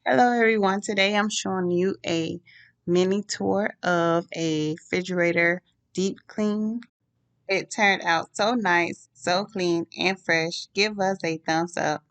Hello everyone, today I'm showing you a mini tour of a refrigerator deep clean. It turned out so nice, so clean and fresh. Give us a thumbs up.